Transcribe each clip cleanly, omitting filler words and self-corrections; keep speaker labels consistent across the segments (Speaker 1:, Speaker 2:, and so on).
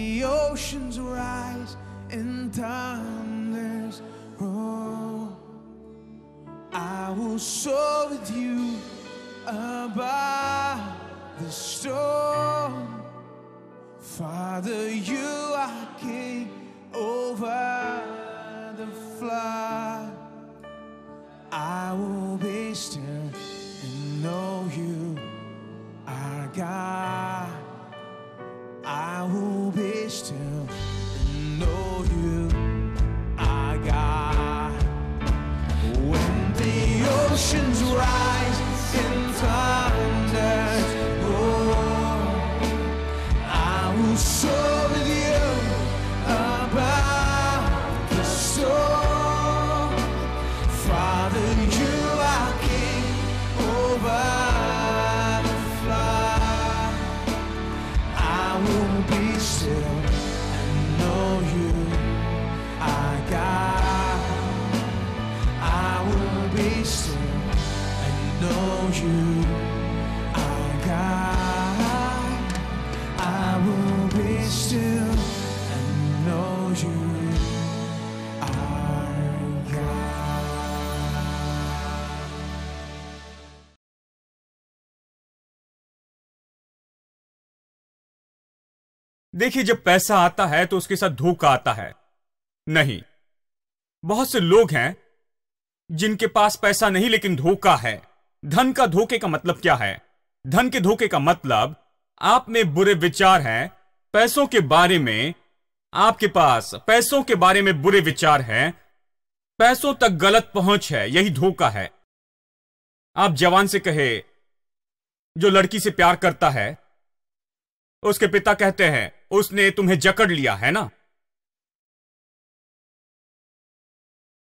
Speaker 1: the oceans rise and thunders roll, I will soar with you above the storm. Father, you are king over the flood. I will be still and know you are God. I will be still and know you are God. When the oceans rise and thunders roar, I will soar with you above the storm. Father, you are king over the flood. I will be still and know you are God. I will be still and know you are God. I will be still and know you are God.
Speaker 2: देखिए, जब पैसा आता है तो उसके साथ धोखा आता है। नहीं, बहुत से लोग हैं जिनके पास पैसा नहीं लेकिन धोखा है। धन का धोखे का मतलब क्या है? धन के धोखे का मतलब आप में बुरे विचार हैं पैसों के बारे में। आपके पास पैसों के बारे में बुरे विचार हैं, पैसों तक गलत पहुंच है, यही धोखा है। आप जवान से कहे जो लड़की से प्यार करता है, उसके पिता कहते हैं उसने तुम्हें जकड़ लिया है ना,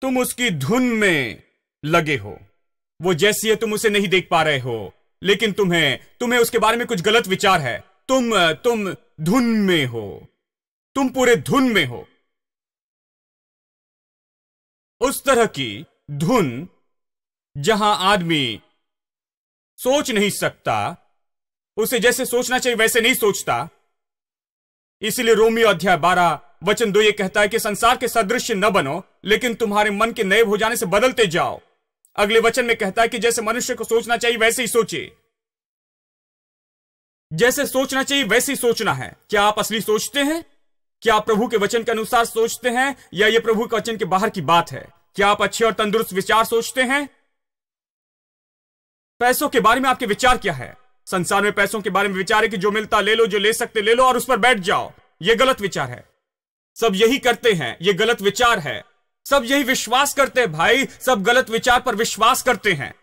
Speaker 2: तुम उसकी धुन में लगे हो, वो जैसी है तुम उसे नहीं देख पा रहे हो, लेकिन तुम्हें उसके बारे में कुछ गलत विचार है। तुम धुन में हो, तुम पूरे धुन में हो। उस तरह की धुन जहां आदमी सोच नहीं सकता, उसे जैसे सोचना चाहिए वैसे नहीं सोचता। इसलिए रोमियो अध्याय 12 वचन 2 ये कहता है कि संसार के सदृश न बनो, लेकिन तुम्हारे मन के नए हो जाने से बदलते जाओ। अगले वचन में कहता है कि जैसे मनुष्य को सोचना चाहिए वैसे ही सोचे। जैसे सोचना चाहिए वैसे ही सोचना है। क्या आप असली सोचते हैं? क्या आप प्रभु के वचन के अनुसार सोचते हैं, या यह प्रभु के वचन के बाहर की बात है? क्या आप अच्छे और तंदुरुस्त विचार सोचते हैं? पैसों के बारे में आपके विचार क्या है? संसार में पैसों के बारे में विचार है कि जो मिलता ले लो, जो ले सकते ले लो और उस पर बैठ जाओ। यह गलत विचार है। सब यही करते हैं, यह गलत विचार है। सब यही विश्वास करते हैं भाई, सब गलत विचार पर विश्वास करते हैं।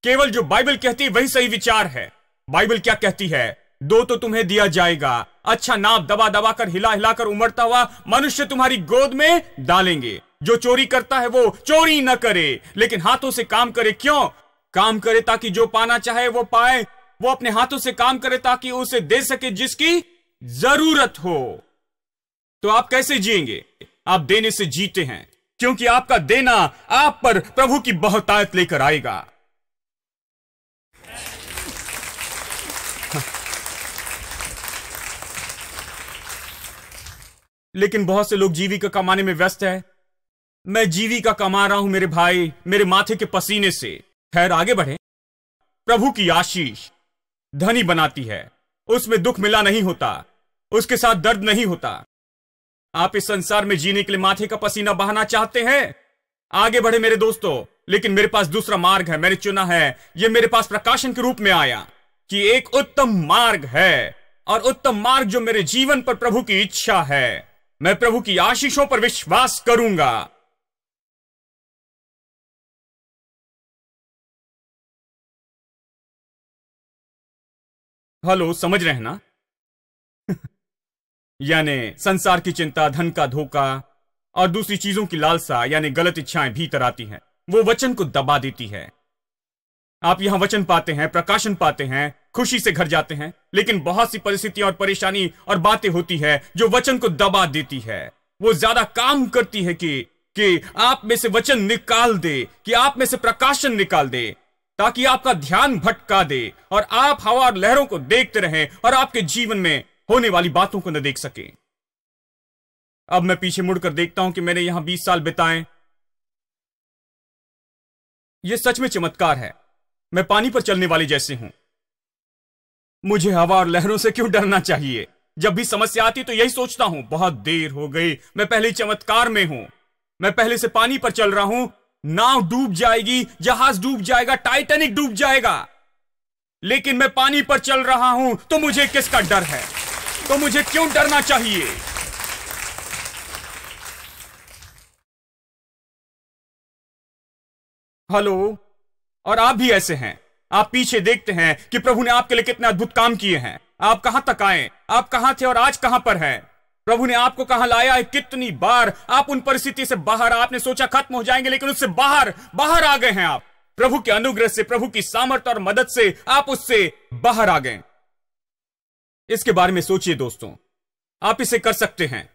Speaker 2: केवल जो बाइबल कहती है वही सही विचार है। बाइबल क्या कहती है? दो तो तुम्हें दिया जाएगा, अच्छा नाप दबा दबा कर हिला हिलाकर उमड़ता हुआ मनुष्य तुम्हारी गोद में डालेंगे। जो चोरी करता है वो चोरी न करे, लेकिन हाथों से काम करे। क्यों काम करे? ताकि जो पाना चाहे वो पाए। वो अपने हाथों से काम करे ताकि उसे दे सके जिसकी जरूरत हो। तो आप कैसे जिएंगे? आप देने से जीते हैं, क्योंकि आपका देना आप पर प्रभु की बहुतायत लेकर आएगा। लेकिन बहुत से लोग जीविका कमाने में व्यस्त है। मैं जीविका कमा रहा हूं मेरे भाई, मेरे माथे के पसीने से। खैर आगे बढ़े। प्रभु की आशीष धनी बनाती है, उसमें दुख मिला नहीं होता, उसके साथ दर्द नहीं होता। आप इस संसार में जीने के लिए माथे का पसीना बहाना चाहते हैं? आगे बढ़े मेरे दोस्तों। लेकिन मेरे पास दूसरा मार्ग है, मैंने चुना है। यह मेरे पास प्रकाशन के रूप में आया कि एक उत्तम मार्ग है, और उत्तम मार्ग जो मेरे जीवन पर प्रभु की इच्छा है। मैं प्रभु की आशीषों पर विश्वास करूंगा। हेलो, समझ रहे हैं ना? यानी संसार की चिंता, धन का धोखा और दूसरी चीजों की लालसा यानी गलत इच्छाएं भीतर आती हैं। वो वचन को दबा देती है। आप यहां वचन पाते हैं, प्रकाशन पाते हैं, खुशी से घर जाते हैं, लेकिन बहुत सी परिस्थितियां और परेशानी और बातें होती है जो वचन को दबा देती है। वो ज्यादा काम करती है कि आप में से वचन निकाल दे, कि आप में से प्रकाशन निकाल दे, ताकि आपका ध्यान भटका दे और आप हवा और लहरों को देखते रहें और आपके जीवन में होने वाली बातों को न देख सके। अब मैं पीछे मुड़कर देखता हूं कि मैंने यहां 20 साल बिताए। यह सच में चमत्कार है। मैं पानी पर चलने वाले जैसे हूं। मुझे हवा और लहरों से क्यों डरना चाहिए? जब भी समस्या आती तो यही सोचता हूं, बहुत देर हो गई, मैं पहले ही चमत्कार में हूं। मैं पहले से पानी पर चल रहा हूं। नाव डूब जाएगी, जहाज डूब जाएगा, टाइटैनिक डूब जाएगा, लेकिन मैं पानी पर चल रहा हूं। तो मुझे किसका डर है? तो मुझे क्यों डरना चाहिए? हेलो। और आप भी ऐसे हैं। आप पीछे देखते हैं कि प्रभु ने आपके लिए कितने अद्भुत काम किए हैं। आप कहां तक आए, आप कहां थे और आज कहां पर हैं। प्रभु ने आपको कहां लाया है। कितनी बार आप उन परिस्थिति से बाहर, आपने सोचा खत्म हो जाएंगे, लेकिन उससे बाहर बाहर आ गए हैं। आप प्रभु के अनुग्रह से, प्रभु की सामर्थ्य और मदद से आप उससे बाहर आ गए। इसके बारे में सोचिए दोस्तों, आप इसे कर सकते हैं।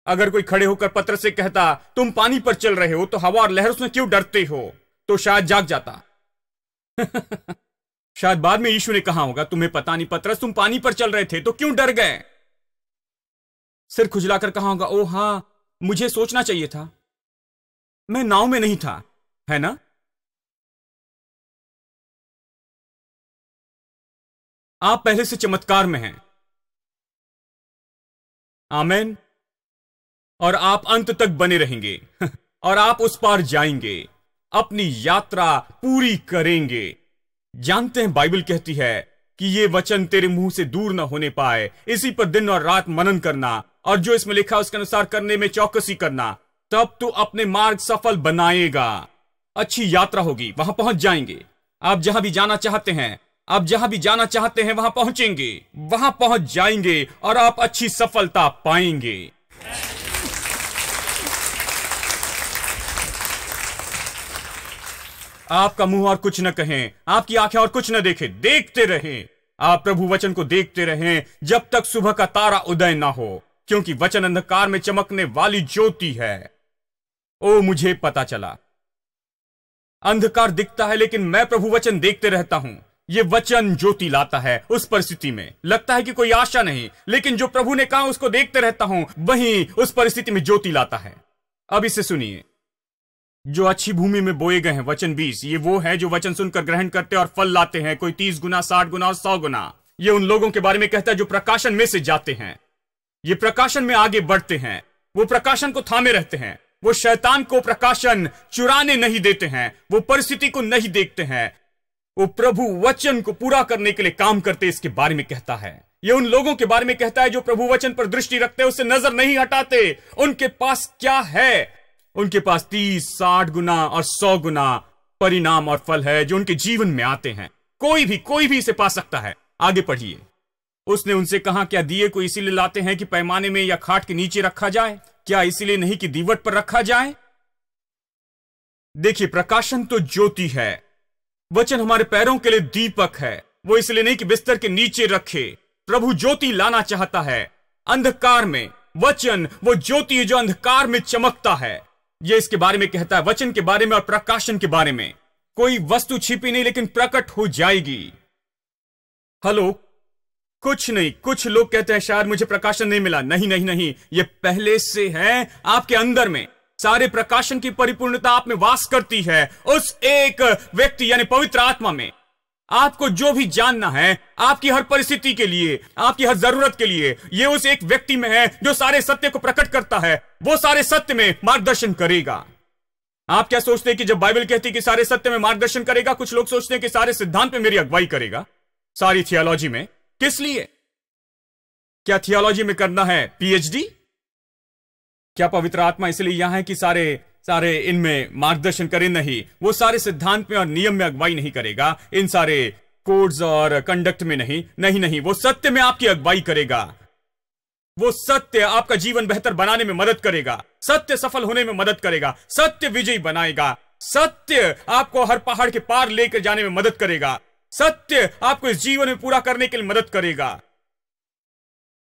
Speaker 2: अगर कोई खड़े होकर पत्र से कहता तुम पानी पर चल रहे हो तो हवा और लहरों से क्यों डरते हो, तो शायद जाग जाता। शायद बाद में यीशु ने कहा होगा तुम्हें पता नहीं पतरस, तुम पानी पर चल रहे थे तो क्यों डर गए। सिर खुजलाकर कहा होगा ओ हां, मुझे सोचना चाहिए था, मैं नाव में नहीं था, है ना। आप पहले से चमत्कार में हैं। आमीन। और आप अंत तक बने रहेंगे और आप उस पार जाएंगे, अपनी यात्रा पूरी करेंगे। जानते हैं बाइबल कहती है कि ये वचन तेरे मुंह से दूर न होने पाए, इसी पर दिन और रात मनन करना और जो इसमें लिखा उसके अनुसार करने में चौकसी करना, तब तू अपने मार्ग सफल बनाएगा। अच्छी यात्रा होगी, वहां पहुंच जाएंगे। आप जहां भी जाना चाहते हैं, आप जहां भी जाना चाहते हैं वहां पहुंचेंगे, वहां पहुंच जाएंगे और आप अच्छी सफलता पाएंगे। आपका मुंह और कुछ न कहें, आपकी आंखें और कुछ न देखें, देखते रहें। आप प्रभु वचन को देखते रहें जब तक सुबह का तारा उदय ना हो, क्योंकि वचन अंधकार में चमकने वाली ज्योति है। ओ मुझे पता चला, अंधकार दिखता है लेकिन मैं प्रभु वचन देखते रहता हूं। यह वचन ज्योति लाता है। उस परिस्थिति में लगता है कि कोई आशा नहीं, लेकिन जो प्रभु ने कहा उसको देखते रहता हूं, वहीं उस परिस्थिति में ज्योति लाता है। अब इसे सुनिए, जो अच्छी भूमि में बोए गए हैं, वचन 20, ये वो है जो वचन सुनकर ग्रहण करते और फल लाते हैं, कोई 30 गुना, 60 गुना और 100 गुना। ये उन लोगों के बारे में कहता है जो प्रकाशन में से जाते हैं। ये प्रकाशन में आगे बढ़ते हैं, वो प्रकाशन को थामे रहते हैं, वो शैतान को प्रकाशन चुराने नहीं देते हैं, वो परिस्थिति को नहीं देखते हैं, वो प्रभु वचन को पूरा करने के लिए काम करते। इसके बारे में कहता है। ये उन लोगों के बारे में कहता है जो प्रभु वचन पर दृष्टि रखते हैं, उससे नजर नहीं हटाते। उनके पास क्या है? उनके पास 30, 60 गुना और 100 गुना परिणाम और फल है जो उनके जीवन में आते हैं। कोई भी इसे पा सकता है। आगे पढ़िए। उसने उनसे कहा, क्या दिए को इसीलिए लाते हैं कि पैमाने में या खाट के नीचे रखा जाए? क्या इसीलिए नहीं कि दीवट पर रखा जाए? देखिए, प्रकाशन तो ज्योति है। वचन हमारे पैरों के लिए दीपक है। वो इसलिए नहीं कि बिस्तर के नीचे रखे। प्रभु ज्योति लाना चाहता है अंधकार में। वचन वो ज्योति है जो अंधकार में चमकता है। ये इसके बारे में कहता है, वचन के बारे में और प्रकाशन के बारे में। कोई वस्तु छिपी नहीं लेकिन प्रकट हो जाएगी। हेलो। कुछ नहीं। कुछ लोग कहते हैं शायद मुझे प्रकाशन नहीं मिला। नहीं नहीं नहीं, ये पहले से है आपके अंदर में। सारे प्रकाशन की परिपूर्णता आप में वास करती है, उस एक व्यक्ति यानी पवित्र आत्मा में। आपको जो भी जानना है आपकी हर परिस्थिति के लिए, आपकी हर जरूरत के लिए, ये उस एक व्यक्ति में है जो सारे सत्य को प्रकट करता है। वो सारे सत्य में मार्गदर्शन करेगा। आप क्या सोचते हैं कि जब बाइबल कहती है कि सारे सत्य में मार्गदर्शन करेगा, कुछ लोग सोचते हैं कि सारे सिद्धांत में मेरी अगुवाई करेगा, सारी थियोलॉजी में। किस लिए? क्या थियोलॉजी में करना है पीएचडी? क्या पवित्र आत्मा इसलिए यहां है कि सारे इनमें मार्गदर्शन करे? नहीं, वो सारे सिद्धांत में और नियम में अगुवाई नहीं करेगा, इन सारे कोड्स और कंडक्ट में नहीं। नहीं नहीं, वो सत्य में आपकी अगुवाई करेगा। वो सत्य आपका जीवन बेहतर बनाने में मदद करेगा। सत्य सफल होने में मदद करेगा। सत्य विजयी बनाएगा। सत्य आपको हर पहाड़ के पार लेकर जाने में मदद करेगा। सत्य आपको इस जीवन में पूरा करने के लिए मदद करेगा।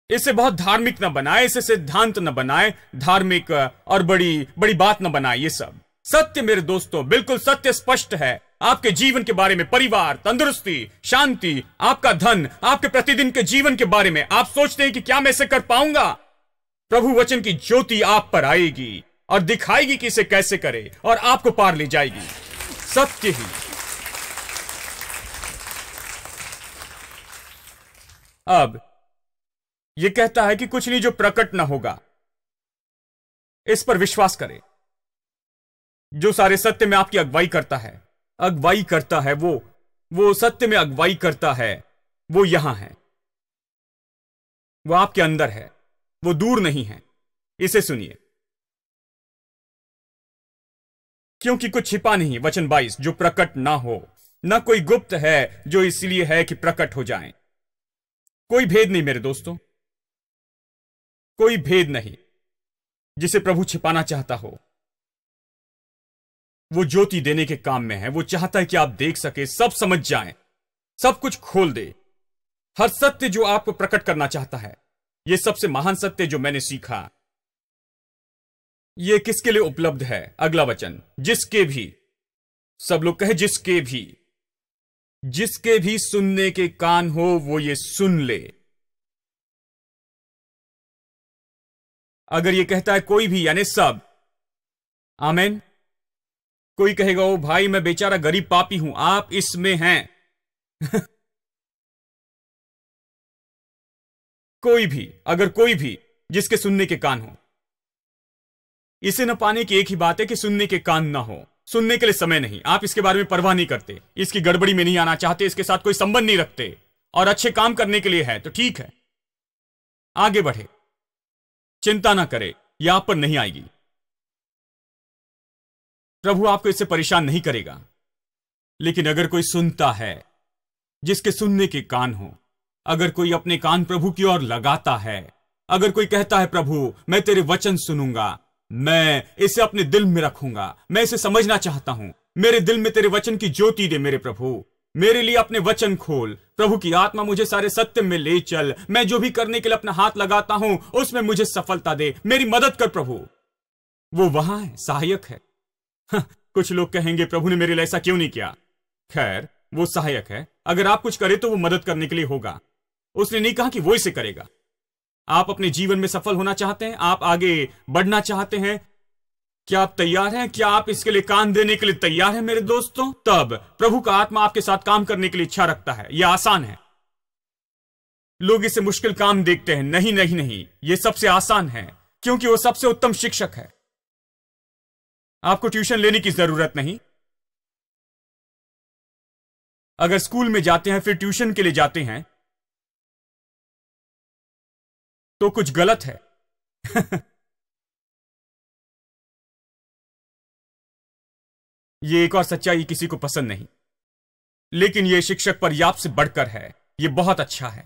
Speaker 2: इसे बहुत धार्मिक न बनाए, इसे सिद्धांत न बनाए, धार्मिक और बड़ी बड़ी बात न बनाए। ये सब सत्य मेरे दोस्तों, बिल्कुल सत्य स्पष्ट है आपके जीवन के बारे में, परिवार, तंदुरुस्ती, शांति, आपका धन, आपके प्रतिदिन के जीवन के बारे में। आप सोचते हैं कि क्या मैं इसे कर पाऊंगा? प्रभु वचन की ज्योति आप पर आएगी और दिखाएगी कि इसे कैसे करे और आपको पार ले जाएगी। सत्य ही। अब यह कहता है कि कुछ नहीं जो प्रकट ना होगा, इस पर विश्वास करें। जो सारे सत्य में आपकी अगुवाई करता है, वो सत्य में अगुवाई करता है, वो यहां है, वो आपके अंदर है, वो दूर नहीं है। इसे सुनिए। क्योंकि कुछ छिपा नहीं, वचन 22, जो प्रकट ना हो, ना कोई गुप्त है जो इसलिए है कि प्रकट हो जाएं। कोई भेद नहीं मेरे दोस्तों, कोई भेद नहीं जिसे प्रभु छिपाना चाहता हो। वो ज्योति देने के काम में है। वो चाहता है कि आप देख सके, सब समझ जाएं, सब कुछ खोल दे। हर सत्य जो आपको प्रकट करना चाहता है। यह सबसे महान सत्य जो मैंने सीखा, यह किसके लिए उपलब्ध है? अगला वचन, जिसके भी, सब लोग कहे जिसके भी सुनने के कान हो वो ये सुन ले। अगर ये कहता है कोई भी, यानी सब, आमेन। कोई कहेगा ओ भाई मैं बेचारा गरीब पापी हूं, आप इसमें हैं। कोई भी, अगर कोई भी जिसके सुनने के कान हो। इसे न पाने की एक ही बात है कि सुनने के कान ना हो। सुनने के लिए समय नहीं, आप इसके बारे में परवाह नहीं करते, इसकी गड़बड़ी में नहीं आना चाहते, इसके साथ कोई संबंध नहीं रखते, और अच्छे काम करने के लिए है तो ठीक है, आगे बढ़े, चिंता ना करे, यह आप पर नहीं आएगी। प्रभु आपको इससे परेशान नहीं करेगा। लेकिन अगर कोई सुनता है, जिसके सुनने के कान हो, अगर कोई अपने कान प्रभु की ओर लगाता है, अगर कोई कहता है प्रभु मैं तेरे वचन सुनूंगा, मैं इसे अपने दिल में रखूंगा, मैं इसे समझना चाहता हूं, मेरे दिल में तेरे वचन की ज्योति दे मेरे प्रभु, मेरे लिए अपने वचन खोल, प्रभु की आत्मा मुझे सारे सत्य में ले चल, मैं जो भी करने के लिए अपना हाथ लगाता हूं उसमें मुझे सफलता दे, मेरी मदद कर प्रभु। वो वहां है, सहायक है। कुछ लोग कहेंगे प्रभु ने मेरे लिए ऐसा क्यों नहीं किया। खैर, वो सहायक है। अगर आप कुछ करें तो वो मदद करने के लिए होगा। उसने नहीं कहा कि वो इसे करेगा। आप अपने जीवन में सफल होना चाहते हैं, आप आगे बढ़ना चाहते हैं, क्या आप तैयार हैं? क्या आप इसके लिए कान देने के लिए तैयार हैं मेरे दोस्तों? तब प्रभु का आत्मा आपके साथ काम करने के लिए इच्छा रखता है। यह आसान है। लोग इसे मुश्किल काम देखते हैं। नहीं नहीं नहीं, यह सबसे आसान है, क्योंकि वो सबसे उत्तम शिक्षक है। आपको ट्यूशन लेने की जरूरत नहीं। अगर स्कूल में जाते हैं फिर ट्यूशन के लिए जाते हैं तो कुछ गलत है। यह एक और सच्चाई किसी को पसंद नहीं, लेकिन यह शिक्षक पर्याप्त से बढ़कर है। यह बहुत अच्छा है,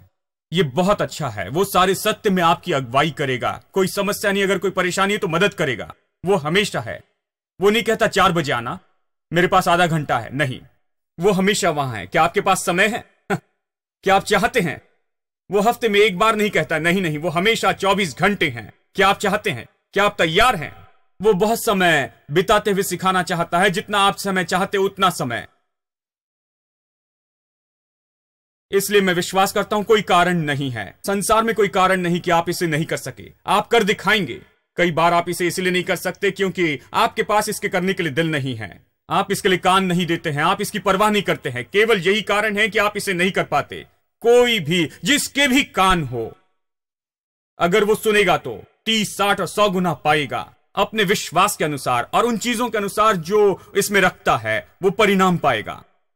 Speaker 2: यह बहुत अच्छा है। वो सारे सत्य में आपकी अगुवाई करेगा। कोई समस्या नहीं, अगर कोई परेशानी है तो मदद करेगा। वो हमेशा है। वो नहीं कहता 4 बजे आना, मेरे पास आधा घंटा है। नहीं, वो हमेशा वहां है। क्या आपके पास समय है? क्या आप चाहते हैं? वो हफ्ते में एक बार नहीं कहता। नहीं नहीं, वो हमेशा 24 घंटे हैं। क्या आप चाहते हैं? क्या आप तैयार हैं? वो बहुत समय बिताते हुए सिखाना चाहता है। जितना आप समय चाहते उतना समय। इसलिए मैं विश्वास करता हूं कोई कारण नहीं है, संसार में कोई कारण नहीं कि आप इसे नहीं कर सके। आप कर दिखाएंगे। कई बार आप इसे इसलिए नहीं कर सकते क्योंकि आपके पास इसके करने के लिए दिल नहीं है। आप इसके लिए कान नहीं देते हैं, आप इसकी परवाह नहीं करते हैं। केवल यही कारण है कि आप इसे नहीं कर पाते। कोई भी, जिसके भी कान हो, अगर वो सुनेगा तो 30, 60 और 100 गुना पाएगा अपने विश्वास के अनुसार और उन चीजों के अनुसार जो इसमें रखता है, वो परिणाम पाएगा।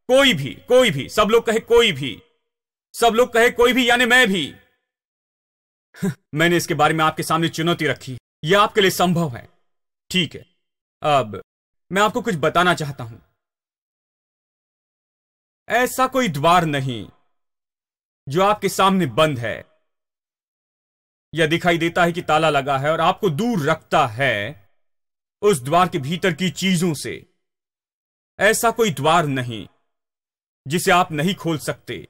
Speaker 2: कोई भी, सब लोग कहे कोई भी, सब लोग कहे कोई भी, यानी मैं भी। मैंने इसके बारे में आपके सामने चुनौती रखी। यह आपके लिए संभव है। ठीक है, अब मैं आपको कुछ बताना चाहता हूं। ऐसा कोई द्वार नहीं जो आपके सामने बंद है या दिखाई देता है कि ताला लगा है और आपको दूर रखता है उस द्वार के भीतर की चीजों से। ऐसा कोई द्वार नहीं जिसे आप नहीं खोल सकते।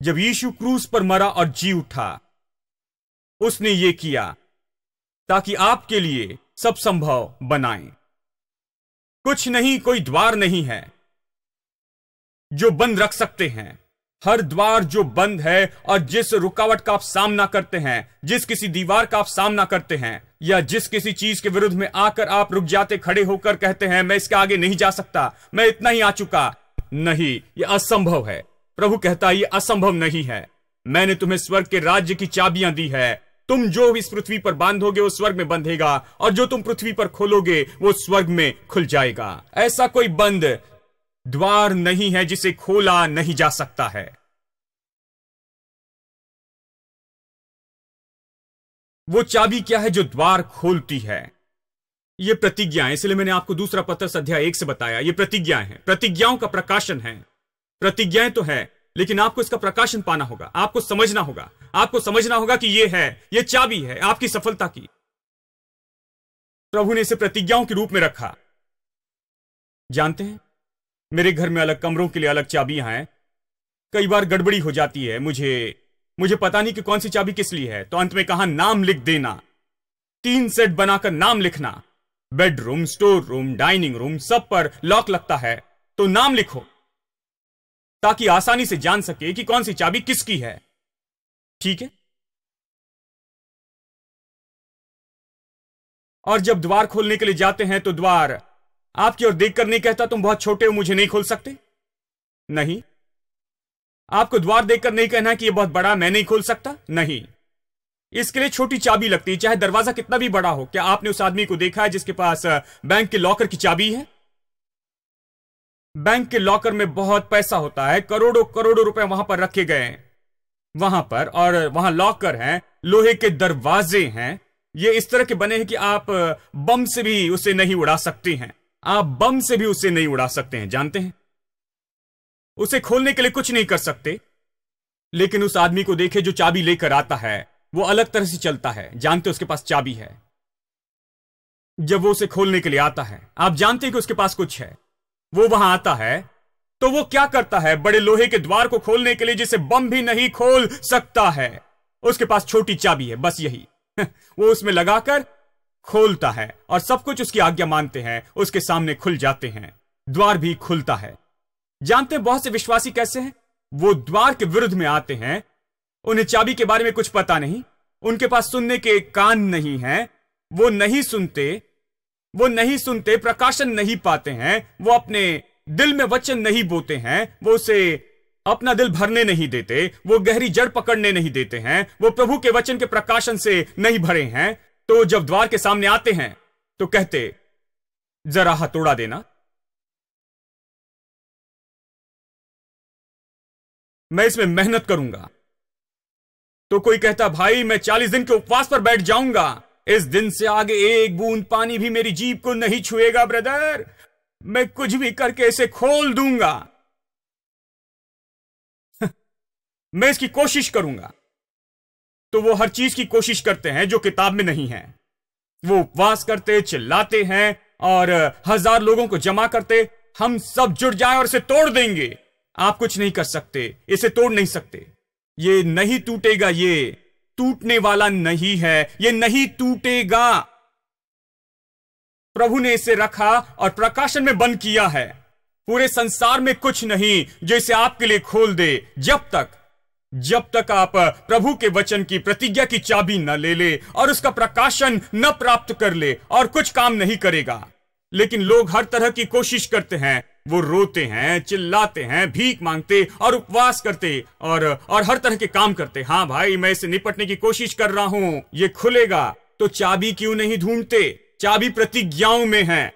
Speaker 2: जब यीशु क्रूस पर मरा और जी उठा, उसने ये किया ताकि आपके लिए सब संभव बनाए। कुछ नहीं, कोई द्वार नहीं है जो बंद रख सकते हैं। हर द्वार जो बंद है और जिस रुकावट का आप सामना करते हैं, जिस किसी दीवार का आप सामना करते हैं, या जिस किसी चीज के विरुद्ध में आकर आप रुक जाते, खड़े होकर कहते हैं मैं इसके आगे नहीं जा सकता, मैं इतना ही आ चुका, नहीं, यह असंभव है। प्रभु कहता है यह असंभव नहीं है। मैंने तुम्हें स्वर्ग के राज्य की चाबियां दी है। तुम जो इस पृथ्वी पर बांधोगे वो स्वर्ग में बंधेगा, और जो तुम पृथ्वी पर खोलोगे वो स्वर्ग में खुल जाएगा। ऐसा कोई बंद द्वार नहीं है जिसे खोला नहीं जा सकता है। वो चाबी क्या है जो द्वार खोलती है? ये प्रतिज्ञाएं, इसलिए मैंने आपको दूसरा पत्रस अध्याय 1 से बताया। ये प्रतिज्ञाएं हैं, प्रतिज्ञाओं का प्रकाशन है। प्रतिज्ञाएं तो है, लेकिन आपको इसका प्रकाशन पाना होगा, आपको समझना होगा, आपको समझना होगा कि ये है, ये चाबी है आपकी सफलता की। प्रभु ने इसे प्रतिज्ञाओं के रूप में रखा। जानते हैं, मेरे घर में अलग कमरों के लिए अलग चाबियां हैं। कई बार गड़बड़ी हो जाती है, मुझे पता नहीं कि कौन सी चाबी किस लिए है, तो अंत में कहा नाम लिख देना। 3 सेट बनाकर नाम लिखना। Bedroom, store room, dining room, सब पर लॉक लगता है, तो नाम लिखो ताकि आसानी से जान सके कि कौन सी चाबी किसकी है। ठीक है? और जब द्वार खोलने के लिए जाते हैं तो द्वार आपकी ओर देखकर नहीं कहता तुम बहुत छोटे हो, मुझे नहीं खोल सकते। नहीं, आपको द्वार देखकर नहीं कहना कि यह बहुत बड़ा, मैं नहीं खोल सकता। नहीं, इसके लिए छोटी चाबी लगती है, चाहे दरवाजा कितना भी बड़ा हो। क्या आपने उस आदमी को देखा है जिसके पास बैंक के लॉकर की चाबी है? बैंक के लॉकर में बहुत पैसा होता है, करोड़ों करोड़ों रुपए वहां पर रखे गए हैं वहां पर, और वहां लॉकर हैं, लोहे के दरवाजे हैं। ये इस तरह के बने हैं कि आप बम से भी उसे नहीं उड़ा सकते हैं। आप बम से भी उसे नहीं उड़ा सकते हैं, जानते हैं? उसे खोलने के लिए कुछ नहीं कर सकते। लेकिन उस आदमी को देखे जो चाबी लेकर आता है, वो अलग तरह से चलता है। जानते, उसके पास चाबी है। जब वो उसे खोलने के लिए आता है, आप जानते हैं कि उसके पास कुछ है। वो वहां आता है तो वो क्या करता है? बड़े लोहे के द्वार को खोलने के लिए जिसे बम भी नहीं खोल सकता है, उसके पास छोटी चाबी है, बस यही। वो उसमें लगाकर खोलता है और सब कुछ उसकी आज्ञा मानते हैं, उसके सामने खुल जाते हैं, द्वार भी खुलता है। जानते हैं बहुत से विश्वासी कैसे हैं? वो द्वार के विरुद्ध में आते हैं, उन्हें चाबी के बारे में कुछ पता नहीं, उनके पास सुनने के कान नहीं है, वो नहीं सुनते, प्रकाशन नहीं पाते हैं, वो अपने दिल में वचन नहीं बोते हैं, वो उसे अपना दिल भरने नहीं देते, वो गहरी जड़ पकड़ने नहीं देते हैं, वो प्रभु के वचन के प्रकाशन से नहीं भरे हैं। तो जब द्वार के सामने आते हैं तो कहते जरा हथौड़ा देना, मैं इसमें मेहनत करूंगा। तो कोई कहता भाई मैं 40 दिन के उपवास पर बैठ जाऊंगा, इस दिन से आगे एक बूंद पानी भी मेरी जीभ को नहीं छुएगा ब्रदर, मैं कुछ भी करके इसे खोल दूंगा। मैं इसकी कोशिश करूंगा। तो वो हर चीज की कोशिश करते हैं जो किताब में नहीं है। वो उपवास करते, चिल्लाते हैं और 1000 लोगों को जमा करते, हम सब जुट जाएं और इसे तोड़ देंगे। आप कुछ नहीं कर सकते, इसे तोड़ नहीं सकते, ये नहीं टूटेगा, ये टूटने वाला नहीं है, ये नहीं टूटेगा। प्रभु ने इसे रखा और प्रकाशन में बंद किया है। पूरे संसार में कुछ नहीं जो इसे आपके लिए खोल दे, जब तक आप प्रभु के वचन की प्रतिज्ञा की चाबी न ले ले और उसका प्रकाशन न प्राप्त कर ले, और कुछ काम नहीं करेगा। लेकिन लोग हर तरह की कोशिश करते हैं, वो रोते हैं, चिल्लाते हैं, भीख मांगते और उपवास करते और हर तरह के काम करते। हाँ भाई, मैं इससे निपटने की कोशिश कर रहा हूं, ये खुलेगा। तो चाबी क्यों नहीं ढूंढते? चाबी प्रतिज्ञाओं में है।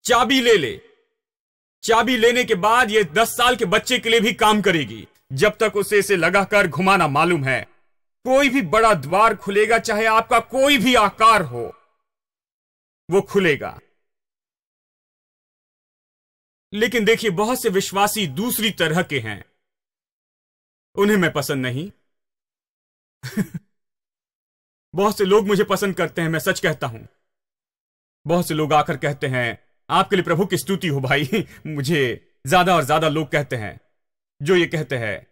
Speaker 2: चाबी ले ले। चाबी लेने के बाद ये 10 साल के बच्चे के लिए भी काम करेगी, जब तक उसे इसे लगाकर घुमाना मालूम है। कोई भी बड़ा द्वार खुलेगा, चाहे आपका कोई भी आकार हो, वो खुलेगा। लेकिन देखिए, बहुत से विश्वासी दूसरी तरह के हैं, उन्हें मैं पसंद नहीं। बहुत से लोग मुझे पसंद करते हैं, मैं सच कहता हूं। बहुत से लोग आकर कहते हैं आपके लिए प्रभु की स्तुति हो भाई। मुझे ज्यादा और ज्यादा लोग कहते हैं जो ये कहते हैं।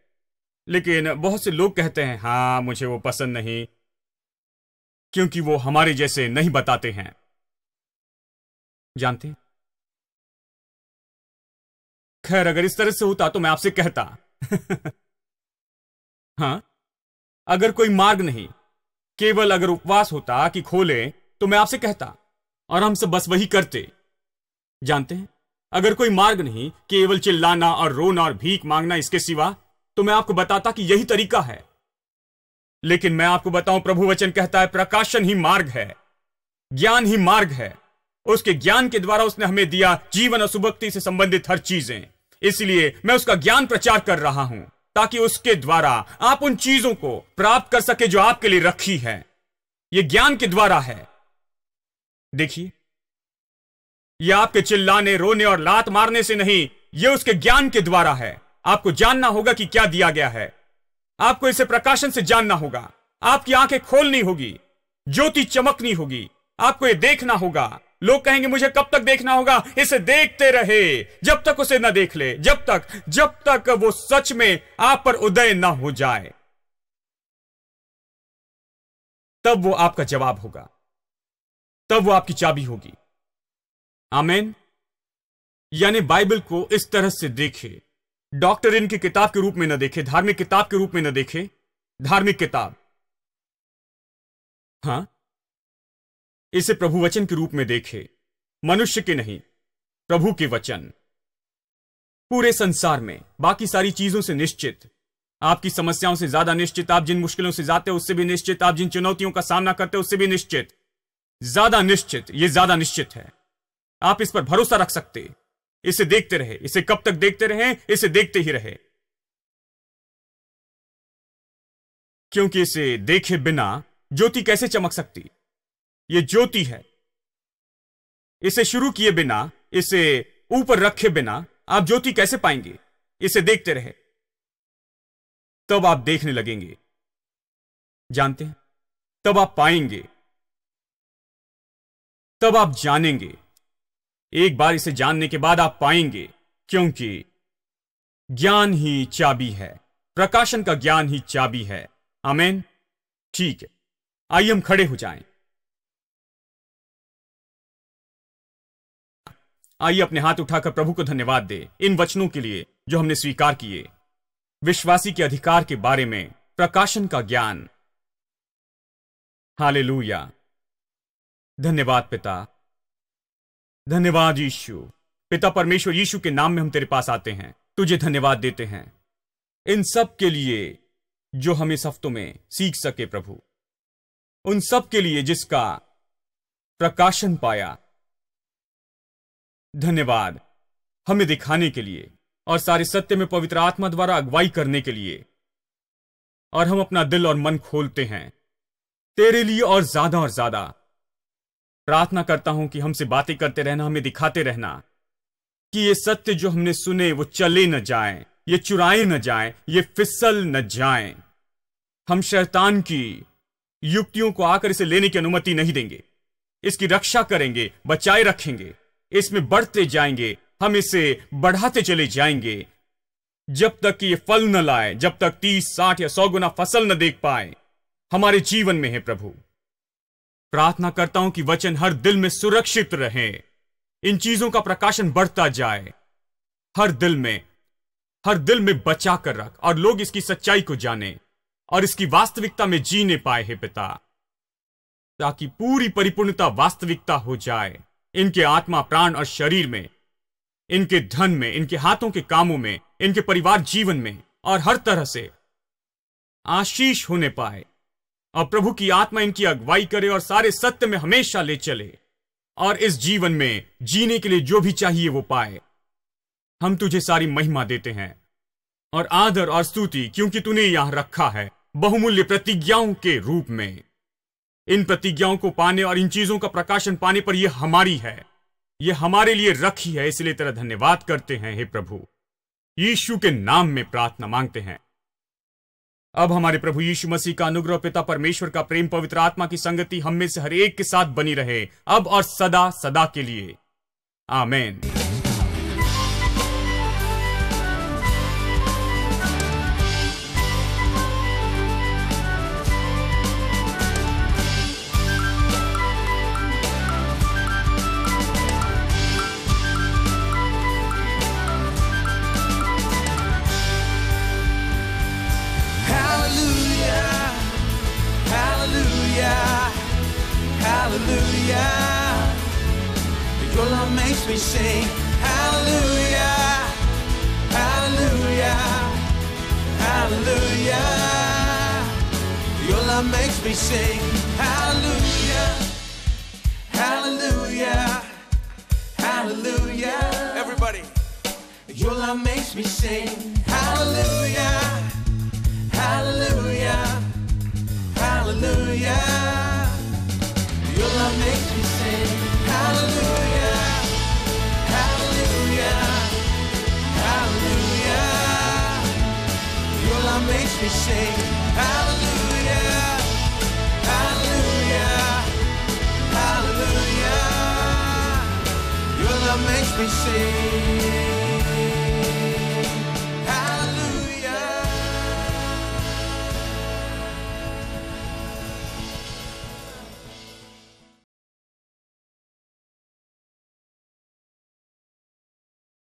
Speaker 2: लेकिन बहुत से लोग कहते हैं हां, मुझे वो पसंद नहीं, क्योंकि वो हमारे जैसे नहीं बताते हैं। जानते हैं, खैर, अगर इस तरह से होता तो मैं आपसे कहता। हां, अगर कोई मार्ग नहीं, केवल अगर उपवास होता कि खोले, तो मैं आपसे कहता और हम सब बस वही करते। जानते हैं, अगर कोई मार्ग नहीं, केवल चिल्लाना और रोना और भीख मांगना, इसके सिवा, तो मैं आपको बताता कि यही तरीका है। लेकिन मैं आपको बताऊं, प्रभु वचन कहता है प्रकाशन ही मार्ग है, ज्ञान ही मार्ग है। उसके ज्ञान के द्वारा उसने हमें दिया जीवन और सुभक्ति से संबंधित हर चीजें। इसलिए मैं उसका ज्ञान प्रचार कर रहा हूं, ताकि उसके द्वारा आप उन चीजों को प्राप्त कर सके जो आपके लिए रखी है। यह ज्ञान के द्वारा है। देखिए, यह आपके चिल्लाने, रोने और लात मारने से नहीं, यह उसके ज्ञान के द्वारा है। आपको जानना होगा कि क्या दिया गया है। आपको इसे प्रकाशन से जानना होगा। आपकी आंखें खोलनी होगी, ज्योति चमकनी होगी। आपको यह देखना होगा। लोग कहेंगे मुझे कब तक देखना होगा? इसे देखते रहे जब तक उसे न देख ले, जब तक वो सच में आप पर उदय न हो जाए। तब वो आपका जवाब होगा, तब वो आपकी चाबी होगी। आमीन। यानी बाइबल को इस तरह से देखे, डॉक्टर इनकी किताब के रूप में न देखे, धार्मिक किताब के रूप में न देखे। धार्मिक किताब, हां, इसे प्रभु वचन के रूप में देखे, मनुष्य के नहीं, प्रभु के वचन। पूरे संसार में बाकी सारी चीजों से निश्चित, आपकी समस्याओं से ज्यादा निश्चित, आप जिन मुश्किलों से जाते हो उससे भी निश्चित, आप जिन चुनौतियों का सामना करते हो उससे भी निश्चित, ज्यादा निश्चित, यह ज्यादा निश्चित है। आप इस पर भरोसा रख सकते। इसे देखते रहे। इसे कब तक देखते रहे? इसे देखते ही रहे, क्योंकि इसे देखे बिना ज्योति कैसे चमक सकती? यह ज्योति है। इसे शुरू किए बिना, इसे ऊपर रखे बिना आप ज्योति कैसे पाएंगे? इसे देखते रहे, तब आप देखने लगेंगे। जानते हैं, तब आप पाएंगे, तब आप जानेंगे। एक बार इसे जानने के बाद आप पाएंगे, क्योंकि ज्ञान ही चाबी है। प्रकाशन का ज्ञान ही चाबी है। आमीन। ठीक है, आइए हम खड़े हो जाएं। आइए अपने हाथ उठाकर प्रभु को धन्यवाद दे इन वचनों के लिए जो हमने स्वीकार किए। विश्वासी के अधिकार के बारे में प्रकाशन का ज्ञान। हालेलुया। धन्यवाद पिता, धन्यवाद यीशु। पिता परमेश्वर, यीशु के नाम में हम तेरे पास आते हैं, तुझे धन्यवाद देते हैं इन सब के लिए जो हम इस हफ्तों में सीख सके प्रभु। उन सब के लिए जिसका प्रकाशन पाया। धन्यवाद हमें दिखाने के लिए और सारे सत्य में पवित्र आत्मा द्वारा अगुवाई करने के लिए। और हम अपना दिल और मन खोलते हैं तेरे लिए और ज्यादा प्रार्थना करता हूं कि हमसे बातें करते रहना, हमें दिखाते रहना कि ये सत्य जो हमने सुने वो चले न जाएं, ये चुराए न जाएं, ये फिसल न जाएं। हम शैतान की युक्तियों को आकर इसे लेने की अनुमति नहीं देंगे। इसकी रक्षा करेंगे, बचाए रखेंगे, इसमें बढ़ते जाएंगे। हम इसे बढ़ाते चले जाएंगे जब तक कि ये फल न लाए, जब तक 30, 60 या 100 गुना फसल न देख पाए हमारे जीवन में है प्रभु। प्रार्थना करता हूं कि वचन हर दिल में सुरक्षित रहे, इन चीजों का प्रकाशन बढ़ता जाए, हर दिल में बचा कर रख, और लोग इसकी सच्चाई को जाने और इसकी वास्तविकता में जीने पाए है पिता, ताकि पूरी परिपूर्णता वास्तविकता हो जाए इनके आत्मा, प्राण और शरीर में, इनके धन में, इनके हाथों के कामों में, इनके परिवार जीवन में, और हर तरह से आशीष होने पाए। और प्रभु की आत्मा इनकी अगुवाई करे और सारे सत्य में हमेशा ले चले, और इस जीवन में जीने के लिए जो भी चाहिए वो पाए। हम तुझे सारी महिमा देते हैं और आदर और स्तुति, क्योंकि तूने यहां रखा है बहुमूल्य प्रतिज्ञाओं के रूप में। इन प्रतिज्ञाओं को पाने और इन चीजों का प्रकाशन पाने पर यह हमारी है, यह हमारे लिए रखी है। इसलिए तेरा धन्यवाद करते हैं हे प्रभु। यीशु के नाम में प्रार्थना मांगते हैं। अब हमारे प्रभु यीशु मसीह का अनुग्रह, पिता परमेश्वर का प्रेम, पवित्र आत्मा की संगति हम में से हर एक के साथ बनी रहे, अब और सदा सदा के लिए। आमीन।
Speaker 1: hallelujah. Your love makes me sing hallelujah, hallelujah, hallelujah. Your love makes me sing hallelujah, hallelujah, hallelujah. Everybody. Your love makes me sing hallelujah, hallelujah, hallelujah. Your love makes me sing hallelujah, hallelujah, hallelujah. Your love makes me sing hallelujah, hallelujah, hallelujah. Your love makes me sing.